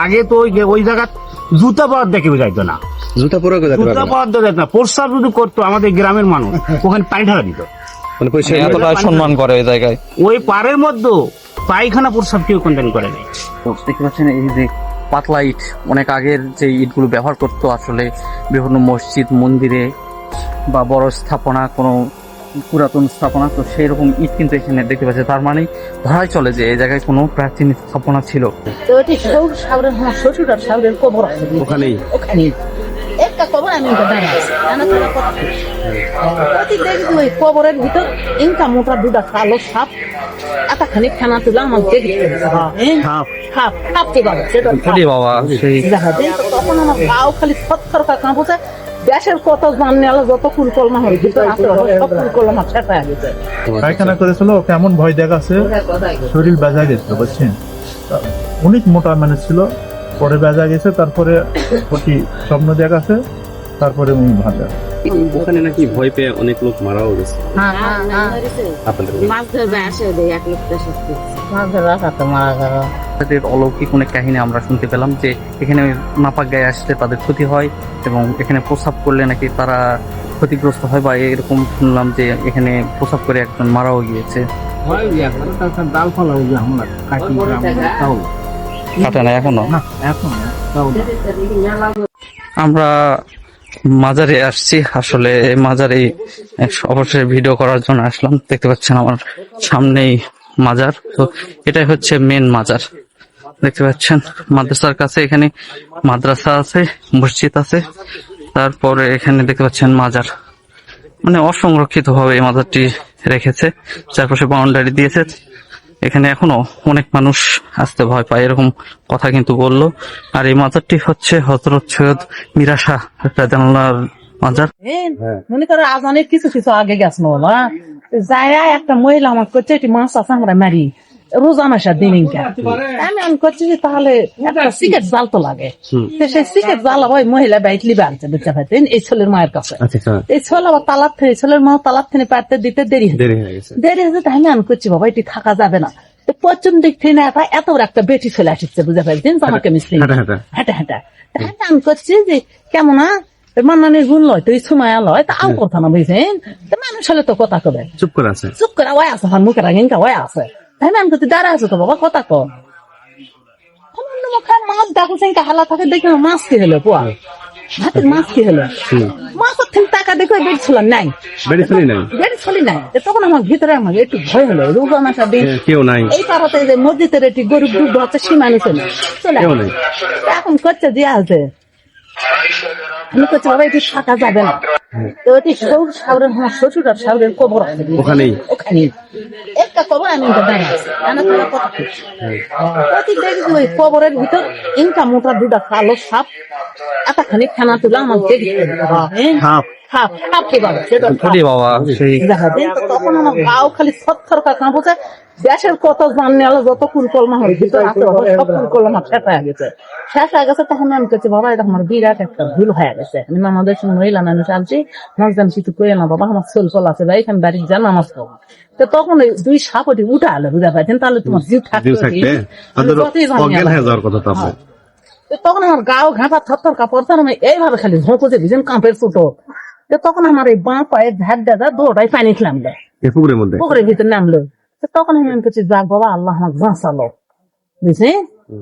আগে তো ওই জায়গা জুতা পাওয়ার দেখে যাইতো না, জুতা পরে জুতা পাওয়ার দেখা যেত না। প্রস্রাব যদি করতো আমাদের গ্রামের মানুষ ওখানে পানি ঢালা দিত, মানে এতটা সম্মান করে ওই জায়গায়। ওই পাড়ের মধ্যে পায়খানা প্রস্রাব কেউ কন্টেন করে নাই। দেখতে পাচ্ছেন এই যে পাতলা ইট, অনেক আগের যে ইটগুলো ব্যবহার করতো আসলে বিভিন্ন মসজিদ মন্দিরে বা বড় স্থাপনা, কোনো পুরাতন স্থাপনা, তো সেই রকম ইট কিন্তু এখানে দেখতে পাচ্ছি। তার মানে ধরাই চলে যে এই জায়গায় কোনো প্রাচীন স্থাপনা ছিল। তো এটি সাউরের আমার শ্বশুর আর সাউরের কবর আছে ওখানেই একটা কবর আমি দাঁড়িয়ে আছি দেখি ওই কবরের ভিতর ইনকা মোটা দুটা কালো সাপ এতখানি খানা তুলে আমার দেখি তখন আমার গাও খালি সত্তর কাঁপছে। দেশের কত জানলে যত ফুল কলমা হয়ে গেছে সব ফুল কলমা ছেঁচা গেছে। পায়খানা করেছিল, কেমন ভয় দেখাচ্ছে, শরীর বেজা গেছিল বুঝছেন, অনেক মোটা মানে ছিল, পরে বেজা গেছে, তারপরে ওটি স্বপ্ন দেখাচ্ছে, তারপরে উনি ভাজা। ওখানে নাকি ভয় পেয়ে অনেক লোক মারাও গেছে। তাদের অলৌকিক অনেক কাহিনী আমরা শুনতে পেলাম যে এখানে নাপাক গায়ে আসলে তাদের ক্ষতি হয় এবং এখানে প্রস্রাব করলে নাকি তারা ক্ষতিগ্রস্ত হয়, বা এরকম শুনলাম যে এখানে প্রস্রাব করে একজন মারাও গিয়েছে। কাটে না এখনো। আমরা মাজারে আসছি, আসলে মাজারে অবশ্যই ভিডিও করার জন্য আসলাম। দেখতে পাচ্ছেন আমার সামনেই মাজার, তো এটাই হচ্ছে মেন মাজার। দেখতে পাচ্ছেন মাদ্রাসার কাছে এখানে মাদ্রাসা আছে, মসজিদ আছে, তারপরে এখানে দেখতে পাচ্ছেন মাজার। মানে অসংরক্ষিত ভাবে এই মাজারটি রেখেছে, চারপাশে বাউন্ডারি দিয়েছে। এখানে এখনো অনেক মানুষ আসতে ভয় পায় এরকম কথা কিন্তু বললো। আর এই মাজারটি হচ্ছে হযরত সৈয়দ মীরা শাহ রাদিয়াল্লাহু মাজার। মনে করো আজ অনেক কিছু কিছু আগে গেছে বাবা যায়, একটা মহিলা আমার করছে এটি মাছ আছে আমরা মারি রোজা মাসা দিন আমি করছি যে তাহলে একটা সিগারেট জাল তো লাগে, সেই সিগারেট জাল ওই মহিলা বাইটলি বানছে বুঝতে পারছেন এই ছেলের মায়ের কাছে। এই ছেলে আবার তালার থেকে ছেলের মা তালার থেকে পারতে দিতে দেরি হয়েছে, তাই আমি করছি বাবা এটি থাকা যাবে না। পশ্চিম দিক থেকে এত বড় একটা বেটি ছেলে আসছে বুঝতে পারছেন, আমাকে মিস্ত্রি হাঁটা হাঁটা আমি করছি যে কেমন মান্নানির গুণ লয় তো এই সময় লয় তা আও কথা না বুঝছেন, মানুষ হলে তো কথা কবে চুপ করে আছে, চুপ করে ওই আছে মুখে রাখেন ওই আছে, তাই না? আমি তো দাঁড়া আছো তো বাবা কথা কর মুখে মাছ দেখেছেন হালা থাকে দেখে মাছ কি হলো পোয়া হাতের মাছ কি হলো, মাছের থেকে টাকা দেখে বেড়ি ছিল নাই, বেড়ি ছলি নাই। তখন আমার ভিতরে আমাকে একটু ভয় হলো, রোজা মাসা দিন কেউ নাই, এই পাড়াতে যে মসজিদের একটি গরিব দুধ হচ্ছে সীমা নিচে চলে এখন করছে দিয়ে আছে। আমি করছি বাবা এটি থাকা যাবে না, তো এটি সাউরের আমার শ্বশুর আর সাউরের কবর আছে ওখানেই একটা কবর আমি দাঁড়িয়ে আছি দেখি ওই কবরের ভিতর ইনকা মোটা দুটা কালো সাপ এতখানি খানা তুলে আমার দেখি তখন আমার গাও খালি সত্তর কাঁপছে। দেশের কত জানলে যত ফুল কলমা হয়ে গেছে সব ফুল কলমা শেষ হয়ে গেছে। তখন আমি করছি বাবা এটা আমার বিরাট একটা ভুল হয়ে গেছে, আমি আমাদের সঙ্গে মহিলা মানুষ আনছি নকজান কিছু করে না বাবা আমার চল চল আছে ভাই এখানে বাড়ির যান আমার তো তখন ওই দুই সাপ ওটি উঠে আলো বুঝা পাইছেন, তাহলে তোমার জিভ থাকবে তখন আমার গাও ঘাঁটা থর কাপড় আমি এইভাবে খালি ঝোঁকছে ভিজেন কাঁপের ছোট। তখন আমার এই বাঁ পায়ের ঝাড় দাদা দৌড়াই পানি খেলাম পুকুরের ভিতরে নামলো। তখন আমি করছি যাক বাবা আল্লাহ আমাকে বাঁচালো বুঝছি।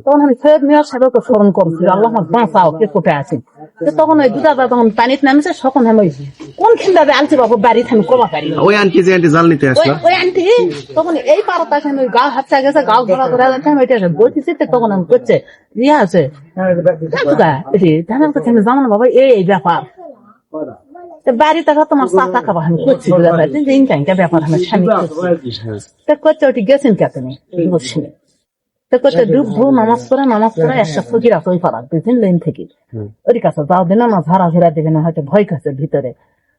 তখন আমি ফের মেয়র সাহেবকে স্মরণ করছি আল্লাহ আমাকে বাঁচাও কে কোথায় আছি। তখন ওই দুটা তখন পানিতে নামছে, তখন আমি কোন খিন্দাবে আনছি বাবু বাড়িতে আমি কমা পারি ওই আন্টি তখন এই পারতা ওই গাও হাতটা গেছে গাও ঘোরা ঘোরা বলতেছি। তখন আমি করছে ইয়ে আছে জানো না বাবা এই ব্যাপার বাড়িতে তোমার চা টাকা আমি করছি ব্যাপার আমার স্বামী করছে ওটি গেছেন কে তুমি বলছি ডুববো নামাজ পড়ে একটা ফকির আছে ওই পাড়ার বুঝলেন লেন থেকে ওর কাছে যাও দিন না ঝাড়া ঝেড়া দেখে না হয়তো ভয় খাচ্ছে ভিতরে।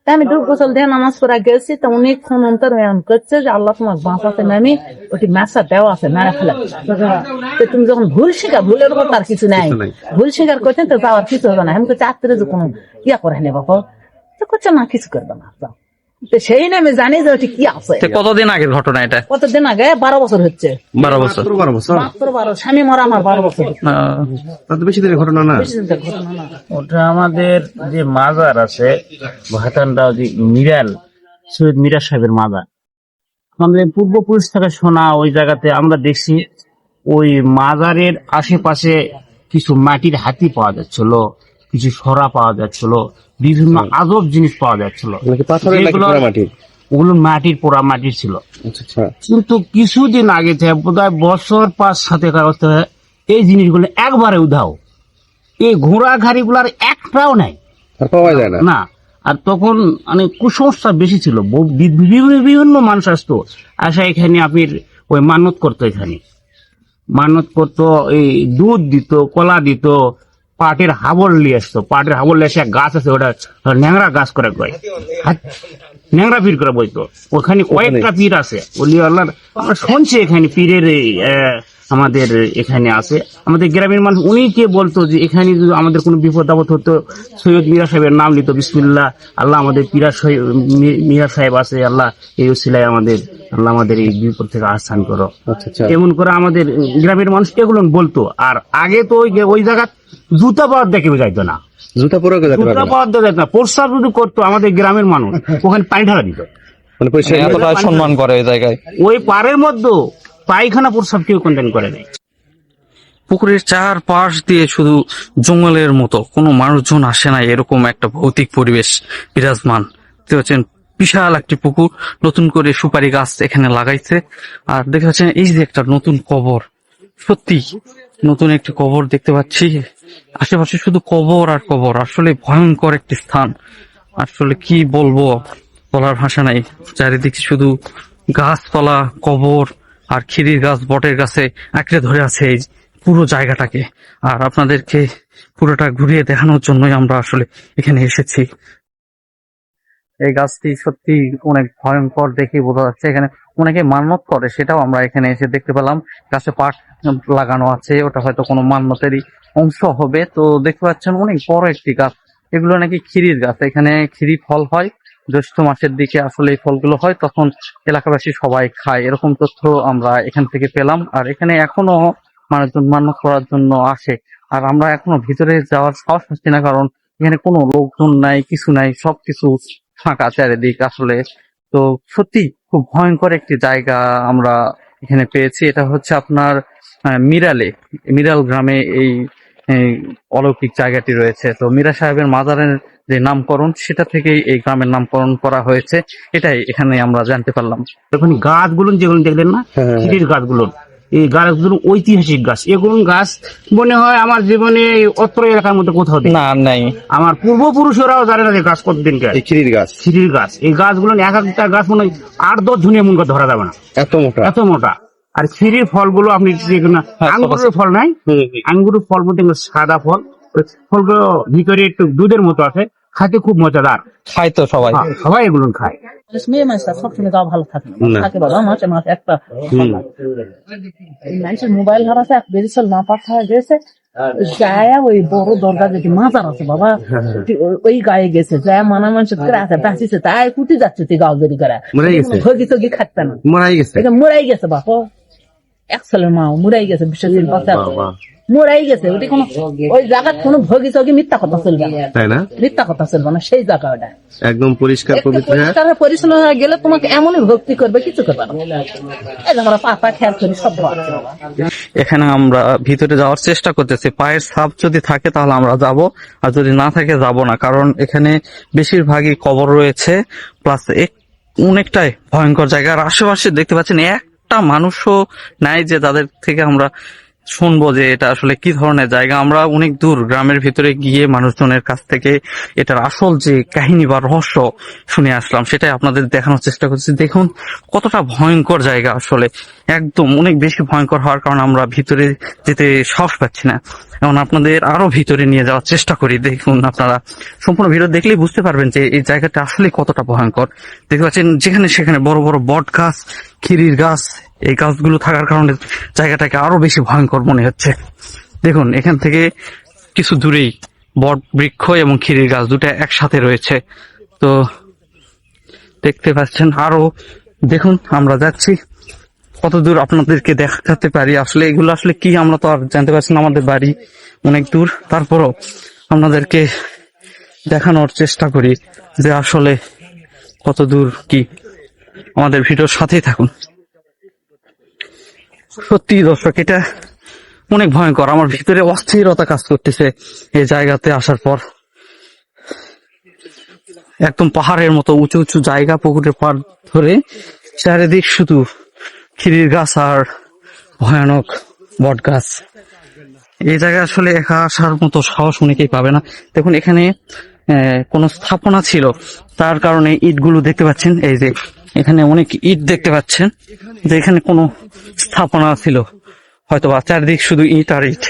তা আমি ডুব গোসল দিয়ে নামাজ পড়া গেছি, তো অনেকক্ষণ অন্তর করছে যে আল্লাহ তোমার বাঁচাতে নামি ওটি ম্যাচা দেওয়া আছে মেরা ফেলা। তুমি যখন ভুল শিকার ভুলের উপর তার কিছু নাই, ভুল স্বীকার করছেন তো যাওয়ার কিছু হবে না। আমি করছি আত্মীয় যে কোনো ইয়া করে নে বাবা, তো করছে না কিছু করবে না তো সেই নামে জানি যে ওটি কি আছে। তো কতদিন আগের ঘটনা এটা? কতদিন আগে? 12 বছর হচ্ছে। 12 বছর। মাত্র 12। স্বামী মরা আমার 12 বছর। বেশি দিনের ঘটনা না। বেশি দিনের ঘটনা না। ওটা আমাদের যে মাজার আছে ভাতানটা যে মিরাল সৈয়দ মিরাজ সাহেবের মাজার, আমাদের পূর্বপুরুষ থেকে শোনা ওই জায়গাতে আমরা দেখছি ওই মাজারের আশেপাশে কিছু মাটির হাতি পাওয়া যাচ্ছিল, কিছু সরা পাওয়া যাচ্ছিল, বিভিন্ন আজব জিনিস পাওয়া যাচ্ছিল। ওগুলো মাটির পোড়া মাটির ছিল। কিন্তু কিছুদিন আগে থেকে বোধহয় বছর 5-7 এই জিনিসগুলো একবারে উধাও। এই ঘোড়া ঘাড়ি গুলার একটাও নাই, পাওয়া যায় না। না। আর তখন মানে কুসংস্কার বেশি ছিল, বিভিন্ন মানুষ আসতো, আসা এখানে আপনি ওই মানত করতো, এখানে মানত করতো, এই দুধ দিত, কলা দিত, পাটের হাবল নিয়ে আসতো। পাটের হাবল নিয়ে এসে এক গাছ আছে, ওটা ন্যাংরা গাছ করে কয়, ন্যাংরা পীর করে বইতো। ওখানে কয়েকটা পীর আছে ওলি আল্লাহ, আমরা শুনছি এখানে পীরের আমাদের এখানে আছে। আমাদের গ্রামের মানুষ উনি কে বলতো যে এখানে যদি আমাদের কোনো বিপদ আপদ হতো সৈয়দ মিরাজ সাহেবের নাম নিত, বিসমিল্লাহ আল্লাহ আমাদের মিরাজ সাহেব আছে, আল্লাহ এই ওসিলায় আমাদের আল্লাহ আমাদের এই বিপদ থেকে আহ্বান করো। এমন করে আমাদের গ্রামের মানুষ এগুলো বলতো। আর আগে তো ওই জায়গা জুতা পাওয়ার দেখে যাইতো না, জুতা পরে জুতা পাওয়ার দেখা যেত না। প্রস্রাব যদি করতো আমাদের গ্রামের মানুষ ওখানে পানি ঢালা দিত, এতটা সম্মান করে ওই জায়গায়। ওই পাড়ের মধ্যে পায়খানা প্রস্রাব কেউ কন্টেন করে নাই। পুকুরের চারপাশ দিয়ে শুধু জঙ্গলের মতো, কোনো মানুষজন আসে না, এরকম একটা ভৌতিক পরিবেশ বিরাজমান। দেখতে পাচ্ছেন বিশাল একটি পুকুর, নতুন করে সুপারি গাছ এখানে লাগাইছে। আর দেখতে পাচ্ছেন এই যে একটা নতুন কবর, সত্যি নতুন একটি কবর দেখতে পাচ্ছি। আশেপাশে শুধু কবর আর কবর, আসলে ভয়ঙ্কর একটি স্থান। আসলে কি বলবো, বলার ভাষা নাই। চারিদিকে শুধু গাছপালা, কবর আর খিরির গাছ, বটের গাছে আঁকড়ে ধরে আছে এই পুরো জায়গাটাকে। আর আপনাদেরকে পুরোটা ঘুরিয়ে দেখানোর জন্যই আমরা আসলে এখানে এসেছি। এই গাছটি সত্যি অনেক ভয়ঙ্কর দেখে বোঝা যাচ্ছে। এখানে অনেকে মান্যত করে, সেটাও আমরা এখানে এসে দেখতে পেলাম। গাছে পাট লাগানো আছে, ওটা হয়তো কোনো মান্যতেরই অংশ হবে। তো দেখতে পাচ্ছেন অনেক বড় একটি গাছ, এগুলো নাকি খিরির গাছ। এখানে খিরি ফল হয় জ্যৈষ্ঠ মাসের দিকে, আসলে এই ফলগুলো হয়, তখন এলাকাবাসী সবাই খায়, এরকম তথ্য আমরা এখান থেকে পেলাম। আর এখানে এখনো মানুষজন মান্যত করার জন্য আসে। আর আমরা এখনো ভিতরে যাওয়ার সাহস পাচ্ছি না, কারণ এখানে কোনো লোকজন নাই, কিছু নাই, সবকিছু ফাঁকা চারিদিক আসলে। তো সত্যি খুব ভয়ঙ্কর একটি জায়গা আমরা এখানে পেয়েছি। এটা হচ্ছে আপনার মিরাল গ্রামে এই অলৌকিক জায়গাটি রয়েছে। তো মিরা সাহেবের মাজারের যে নামকরণ, সেটা থেকেই এই গ্রামের নামকরণ করা হয়েছে, এটাই এখানে আমরা জানতে পারলাম। এখন গাছগুলো যেগুলো দেখলেন না, খিরির গাছগুলো, এই গাছগুলো ঐতিহাসিক গাছ। এগুলো গাছ মনে হয় আমার জীবনে অত্র এলাকার মধ্যে কোথাও না নাই, আমার পূর্বপুরুষরাও জানে না যে গাছ কতদিন খিরির গাছ। খিরির গাছ, এই গাছগুলো এক একটা গাছ মনে হয় 8-10 ঝুনিয়ে মন করে ধরা যাবে না, এত মোটা। আর খিরির ফলগুলো আপনি আঙ্গুরের ফল নাই, আঙ্গুরের ফল বলতে সাদা ফল, ফলগুলো ভিতরে একটু দুধের মতো আছে, খাইতে খুব মজাদার। খাই তো সবাই, সবাই এগুলো খায়। মেয়ে মানুষরা সবসময় তাও ভালো থাকে থাকে বাবা, মাঝে মাঝে একটা মানুষের মোবাইল হারাছে, এক বেরিয়েছিল না পাঠা গেছে, যায় ওই বড় দরগা যেটি মাজার আছে বাবা, ওই গায়ে গেছে, যায় মানা মানুষের আছে বাঁচিছে, তাই কুটি যাচ্ছে তুই গাও দেরি করে ভগি টগি খাটতে না, মরাই গেছে বাবা। এক ছেলের মা মরাই গেছে, বিশেষ মরাই গেছে। ওটি কোনো ওই জায়গার কোনো ভগি টগি মিথ্যা কথা চলবে না, তাই না? মিথ্যা কথা চলবে না, সেই জায়গা ওটা একদম পরিষ্কার পরিচ্ছন্ন হয়ে গেলে তোমাকে এমনই ভক্তি করবে, কিছু করবে না। এই আমরা পাপা খেয়াল করি সব। এখানে আমরা ভিতরে যাওয়ার চেষ্টা করতেছি, পায়ের ছাপ যদি থাকে তাহলে আমরা যাব, আর যদি না থাকে যাব না। কারণ এখানে বেশিরভাগই কবর রয়েছে, প্লাস অনেকটাই ভয়ঙ্কর জায়গা। আর আশেপাশে দেখতে পাচ্ছেন একটা মানুষও নাই যে তাদের থেকে আমরা শুনবো যে এটা আসলে কি ধরনের জায়গা। আমরা অনেক দূর গ্রামের ভিতরে গিয়ে মানুষজনের কাছ থেকে এটার আসল যে কাহিনী বা রহস্য শুনে আসলাম, সেটাই আপনাদের দেখানোর চেষ্টা করছি। দেখুন কতটা ভয়ঙ্কর জায়গা, আসলে একদম অনেক বেশি ভয়ঙ্কর হওয়ার কারণে আমরা ভিতরে যেতে সাহস পাচ্ছি না। এখন আপনাদের আরো ভিতরে নিয়ে যাওয়ার চেষ্টা করি। দেখুন, আপনারা সম্পূর্ণ ভিডিও দেখলেই বুঝতে পারবেন যে এই জায়গাটা আসলে কতটা ভয়ঙ্কর। দেখতে পাচ্ছেন যেখানে সেখানে বড় বড় বট গাছ, খিরির গাছ, এই গাছগুলো থাকার কারণে জায়গাটাকে আরো বেশি ভয়ঙ্কর মনে হচ্ছে। দেখুন এখান থেকে কিছু দূরেই বট বৃক্ষ এবং খিরির গাছ দুটো একসাথে রয়েছে। তো দেখতে পাচ্ছেন। আরো দেখুন, আমরা যাচ্ছি কতদূর আপনাদেরকে দেখাতে পারি। আসলে এগুলো আসলে কি আমরা তো আর জানতে পারছি না, আমাদের বাড়ি অনেক দূর, তারপরও আপনাদেরকে দেখানোর চেষ্টা করি যে আসলে কত দূর কি। আমাদের ভিডিওর সাথেই থাকুন। সত্যি দর্শক, এটা অনেক ভয়ঙ্কর। আমার ভিতরে অস্থিরতা কাজ করতেছে এই জায়গাতে আসার পর। একদম পাহাড়ের মতো উঁচু উঁচু জায়গা, পুকুরের পাড় ধরে চারিদিক শুধু খিরির গাছ আর ভয়ানক বট গাছ। এই জায়গায় আসলে একা আসার মতো সাহস অনেকেই পাবে না। দেখুন, এখানে কোনো স্থাপনা ছিল, তার কারণে ইটগুলো দেখতে পাচ্ছেন। এই যে এখানে অনেক ইট দেখতে পাচ্ছেন, যে এখানে কোনো স্থাপনা ছিল হয়তো বা। চারিদিক শুধু ইট আর ইট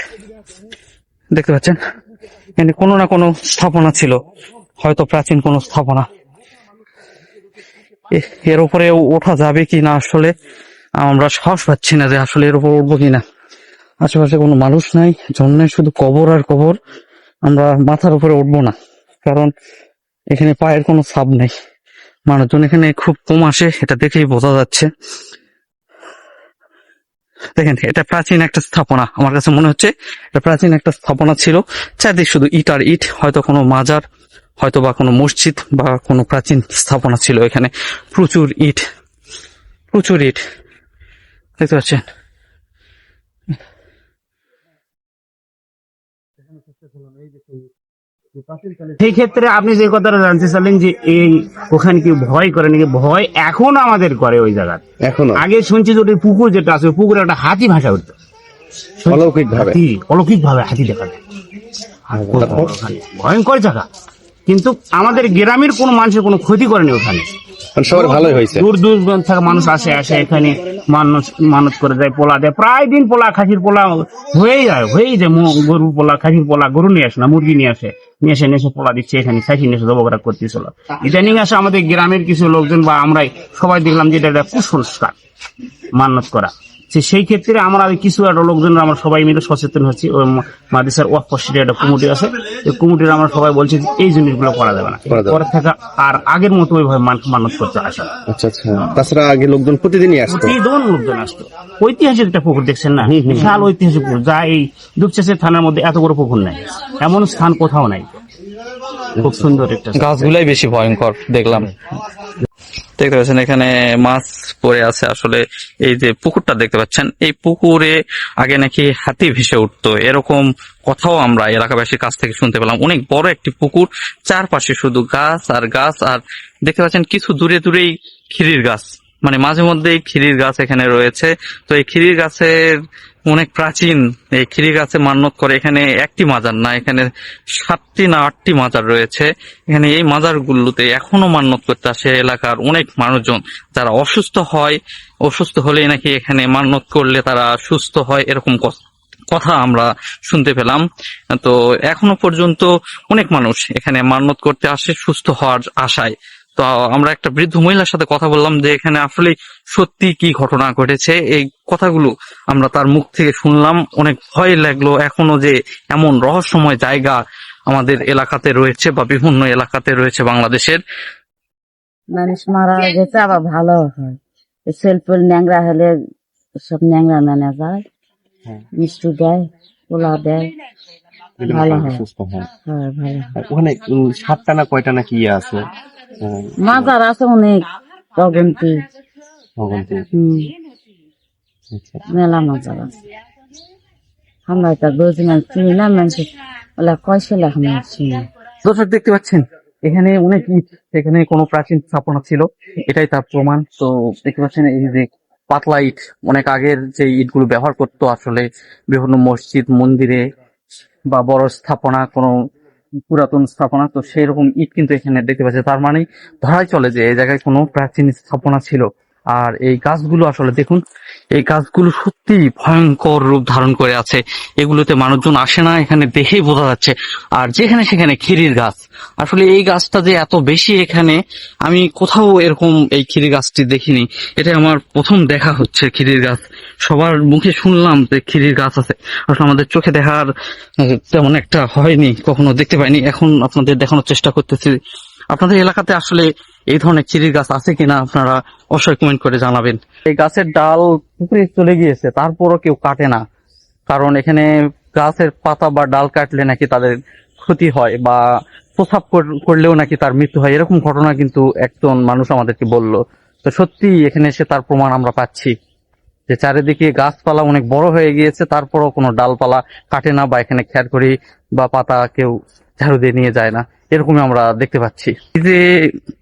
দেখতে পাচ্ছেন। এখানে কোনো না কোনো স্থাপনা ছিল, হয়তো প্রাচীন কোনো স্থাপনা। এর উপরে ওঠা যাবে কি না আসলে আমরা সাহস পাচ্ছি না যে আসলে এর উপর উঠবো কিনা। আশেপাশে কোনো মানুষ নাই, জন্য শুধু কবর আর কবর। আমরা মাথার উপরে উঠবো না, কারণ এখানে পায়ের কোনো ছাপ নেই। মানুষজন এখানে খুব কম আসে, এটা দেখেই বোঝা যাচ্ছে। দেখেন, এটা প্রাচীন একটা স্থাপনা। আমার কাছে মনে হচ্ছে এটা প্রাচীন একটা স্থাপনা ছিল। চারদিক শুধু ইট আর ইট, হয়তো কোনো মাজার, হয়তো বা কোনো মসজিদ বা কোনো প্রাচীন স্থাপনা ছিল এখানে। প্রচুর ইট, প্রচুর ইট দেখতে পাচ্ছেন। সেই ক্ষেত্রে আপনি যে কথাটা জানতে চাইলেন যে এই ওখানে কি ভয় করে নাকি, ভয় এখন আমাদের করে ওই জায়গায়। এখনো আগে শুনছি যে ওই পুকুর যেটা আছে, ওই পুকুরে একটা হাতি ভাষা উঠতো, অলৌকিক ভাবে। অলৌকিক ভাবে হাতি দেখা যায়। ভয়ঙ্কর জায়গা, কিন্তু আমাদের গ্রামের কোনো মানুষের কোনো ক্ষতি করেনি ওখানে। সবার ভালোই হয়েছে। দূর দূর থেকে মানুষ আসে এখানে মানত করে যায়, পোলা দেয়। প্রায় দিন পোলা, খাসির পোলা হয়েই যায়। গরুর পোলা, খাসির পোলা, গরু নিয়ে আসে না, মুরগি নিয়ে এসে পোলা দিচ্ছে এখানে, খাসি নিয়ে এসে জবকরা করতেছিল। ইদানিং আসে আমাদের গ্রামের কিছু লোকজন বা আমরাই সবাই দেখলাম যে এটা একটা কুসংস্কার মান্যত করা। সেই ক্ষেত্রে আমরা কিছু একটা লোকজন আমরা সবাই মিলে সচেতন হচ্ছি। ওই মাদ্রাসার ওয়াকফ পরিষদের একটা কমিটি আছে, এই কমিটির আমরা সবাই বলছি যে এই জিনিসগুলো করা যাবে না, পরে থেকে আর আগের মতো ওইভাবে মানত করতে আসে না। আচ্ছা আচ্ছা। তাছাড়া আগে লোকজন প্রতিদিনই আসতো, প্রতিদিন লোকজন আসতো। ঐতিহাসিক একটা পুকুর দেখছেন না, বিশাল ঐতিহাসিক পুকুর, যা এই দুপচাঁচা থানার মধ্যে এত বড় পুকুর নাই, এমন স্থান কোথাও নাই। খুব সুন্দর একটা। গাছগুলাই বেশি ভয়ঙ্কর দেখলাম। দেখতে পাচ্ছেন এখানে মাছ পড়ে আছে। আসলে এই যে পুকুরটা দেখতে পাচ্ছেন, এই পুকুরে আগে নাকি হাতি ভেসে উঠতো, এরকম কথাও আমরা এলাকাবাসীর কাছ থেকে শুনতে পেলাম। অনেক বড় একটি পুকুর, চারপাশে শুধু গাছ আর গাছ। আর দেখতে পাচ্ছেন কিছু দূরে দূরেই খিরির গাছ, মানে মাঝে মধ্যেই খিরির গাছ এখানে রয়েছে। তো এই খিরির গাছের অনেক প্রাচীন, এই খিরি গাছে মান্যত করে। এখানে একটি মাজার না, এখানে 7টি না 8টি মাজার রয়েছে। এখানে এই মাজারগুলোতে এখনো মান্যত করতে আসে এলাকার অনেক মানুষজন, যারা অসুস্থ হয়। অসুস্থ হলে নাকি এখানে মান্যত করলে তারা সুস্থ হয়, এরকম কথা আমরা শুনতে পেলাম। তো এখনো পর্যন্ত অনেক মানুষ এখানে মান্যত করতে আসে সুস্থ হওয়ার আশায়। তো আমরা একটা বৃদ্ধ মহিলার সাথে কথা বললাম যে এখানে আসলে সত্যি কি ঘটনা ঘটেছে। এই কথাগুলো আমরা তার মুখ থেকে শুনলাম, অনেক ভয় লাগলো। এখনো যে এমন রহস্যময় জায়গা আমাদের এলাকাতে রয়েছে বা বিভিন্ন এলাকাতে রয়েছে বাংলাদেশের। মানুষ মারা গেছে আবার ভালো হয়, সেলফুল ন্যাংরা হলে সব ন্যাংরা নানা যায়, মিষ্টি দেয়, পোলা দেয়, ভালো হয়। হ্যাঁ, ভালো। ওখানে 7টা না কয়টা না কি আছে মাজার আছে অনেক, অগন্তি। মেলা মাজার আছে। আমরা এটা বুঝি না, চিনি না, মানুষ ওলা কয়সে লেখা চিনি। দর্শক দেখতে পাচ্ছেন এখানে অনেক ইট, এখানে কোনো প্রাচীন স্থাপনা ছিল, এটাই তার প্রমাণ। তো দেখতে পাচ্ছেন এই যে পাতলা ইট, অনেক আগের যে ইটগুলো ব্যবহার করতো আসলে বিভিন্ন মসজিদ মন্দিরে বা বড় স্থাপনা, কোনো পুরাতন স্থাপনা, তো সেই রকম ইট কিন্তু এখানে দেখতে পাচ্ছি। তার মানে ধরাই চলে যে এই জায়গায় কোনো প্রাচীন স্থাপনা ছিল। আর এই গাছগুলো আসলে দেখুন, এই গাছগুলো সত্যি ভয়ঙ্কর রূপ ধারণ করে আছে। এগুলোতে মানুষজন আসে না, এখানে দেখেই বোঝা যাচ্ছে। আর যেখানে সেখানে খিরির গাছ, আসলে এই গাছটা যে এত বেশি এখানে, আমি কোথাও এরকম এই খিরি গাছটি দেখিনি। এটা আমার প্রথম দেখা হচ্ছে খিরির গাছ। সবার মুখে শুনলাম যে খিরির গাছ আছে, আসলে আমাদের চোখে দেখার তেমন একটা হয়নি, কখনো দেখতে পাইনি। এখন আপনাদের দেখানোর চেষ্টা করতেছি। আপনাদের এলাকাতে আসলে এই ধরনের চেরির গাছ আছে কিনা আপনারা অবশ্যই কমেন্ট করে জানাবেন। এই গাছের ডাল পুকুরে চলে গিয়েছে, তারপরও কেউ কাটে না, কারণ এখানে গাছের পাতা বা ডাল কাটলে নাকি তাদের ক্ষতি হয় বা প্রস্রাব করলেও নাকি তার মৃত্যু হয়, এরকম ঘটনা কিন্তু একজন মানুষ আমাদেরকে বলল। তো সত্যি এখানে এসে তার প্রমাণ আমরা পাচ্ছি যে চারিদিকে গাছপালা অনেক বড় হয়ে গিয়েছে, তারপরও কোনো ডালপালা কাটে না বা এখানে খেয়ারখড়ি বা পাতা কেউ ঝাড়ু দিয়ে নিয়ে যায় না, এরকমই আমরা দেখতে পাচ্ছি। এই যে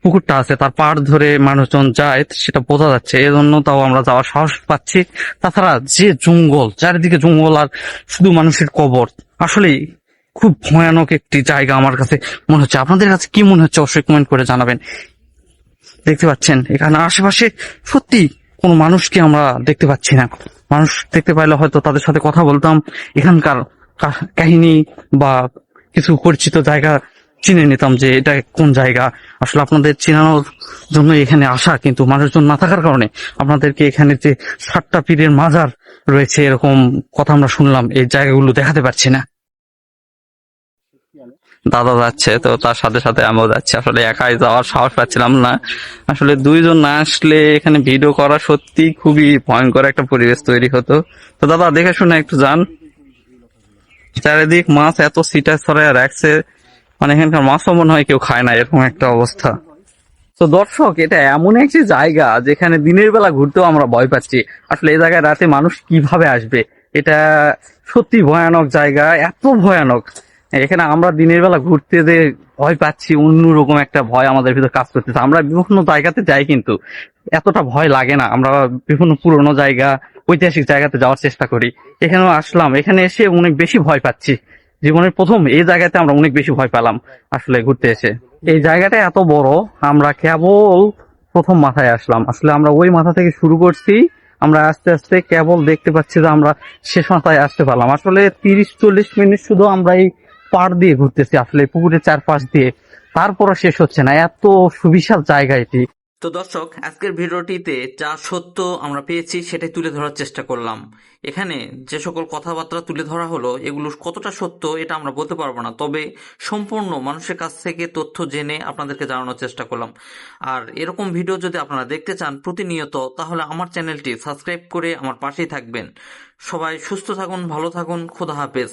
পুকুরটা আছে তার পাড় ধরে মানুষজন যায় সেটা বোঝা যাচ্ছে, এজন্য তাও আমরা যাওয়ার সাহস পাচ্ছি। তাছাড়া যে জঙ্গল, চারিদিকে জঙ্গল আর শুধু মানুষের কবর, আসলেই খুব ভয়ানক একটি জায়গা আমার কাছে মনে হচ্ছে। আপনাদের কাছে কি মনে হচ্ছে অবশ্যই কমেন্ট করে জানাবেন। দেখতে পাচ্ছেন এখানে আশেপাশে সত্যি কোনো মানুষকে আমরা দেখতে পাচ্ছি না। মানুষ দেখতে পাইলে হয়তো তাদের সাথে কথা বলতাম, এখানকার কাহিনী বা কিছু পরিচিত জায়গা চিনে নিতাম যে এটা কোন জায়গা। আসলে আপনাদের চেনানোর জন্য এখানে আসা, কিন্তু মানুষজন না থাকার কারণে আপনাদেরকে এখানে যে 7টা পীরের মাজার রয়েছে এরকম কথা আমরা শুনলাম, এই জায়গাগুলো দেখাতে পারছি না। দাদা যাচ্ছে তো তার সাথে সাথে আমিও যাচ্ছি, আসলে একাই যাওয়ার সাহস পাচ্ছিলাম না। আসলে দুইজন না আসলে এখানে ভিডিও করা সত্যি খুবই ভয়ঙ্কর একটা পরিবেশ তৈরি হতো। তো দাদা দেখে শুনে একটু যান, চারিদিক মাছ এত সিটা ছড়ায় রাখছে, মানে এখানকার মাছও মনে হয় কেউ খায় না, এরকম একটা অবস্থা। তো দর্শক, এটা এমন একটি জায়গা যেখানে দিনের বেলা ঘুরতেও আমরা ভয় পাচ্ছি। আসলে এই জায়গায় রাতে মানুষ কিভাবে আসবে, এটা সত্যি ভয়ানক জায়গা, এত ভয়ানক। এখানে আমরা দিনের বেলা ঘুরতে যে ভয় পাচ্ছি, অন্যরকম একটা ভয় আমাদের ভিতর কাজ করতেছে। আমরা বিভিন্ন জায়গাতে যাই কিন্তু এতটা ভয় লাগে না, আমরা বিভিন্ন পুরোনো জায়গা, ঐতিহাসিক জায়গাতে যাওয়ার চেষ্টা করি। এখানেও আসলাম, এখানে এসে অনেক বেশি ভয় পাচ্ছি। জীবনের প্রথম এই জায়গাতে আমরা অনেক বেশি ভয় পেলাম আসলে ঘুরতে এসে। এই জায়গাটা এত বড়, আমরা কেবল প্রথম মাথায় আসলাম, আসলে আমরা ওই মাথা থেকে শুরু করছি, আমরা আস্তে আস্তে কেবল দেখতে পাচ্ছি যে আমরা শেষ মাথায় আসতে পারলাম। আসলে 30-40 মিনিট শুধু আমরা এই পাড় দিয়ে ঘুরতেছি, আসলে পুকুরের চারপাশ দিয়ে, তারপরও শেষ হচ্ছে না, এত সুবিশাল জায়গা এটি। তো দর্শক, আজকের ভিডিওটিতে যা সত্য আমরা পেয়েছি সেটাই তুলে ধরার চেষ্টা করলাম। এখানে যে সকল কথাবার্তা তুলে ধরা হলো এগুলো কতটা সত্য এটা আমরা বলতে পারবো না, তবে সম্পূর্ণ মানুষের কাছ থেকে তথ্য জেনে আপনাদেরকে জানানোর চেষ্টা করলাম। আর এরকম ভিডিও যদি আপনারা দেখতে চান প্রতিনিয়ত, তাহলে আমার চ্যানেলটি সাবস্ক্রাইব করে আমার পাশেই থাকবেন। সবাই সুস্থ থাকুন, ভালো থাকুন, খোদা হাফেজ।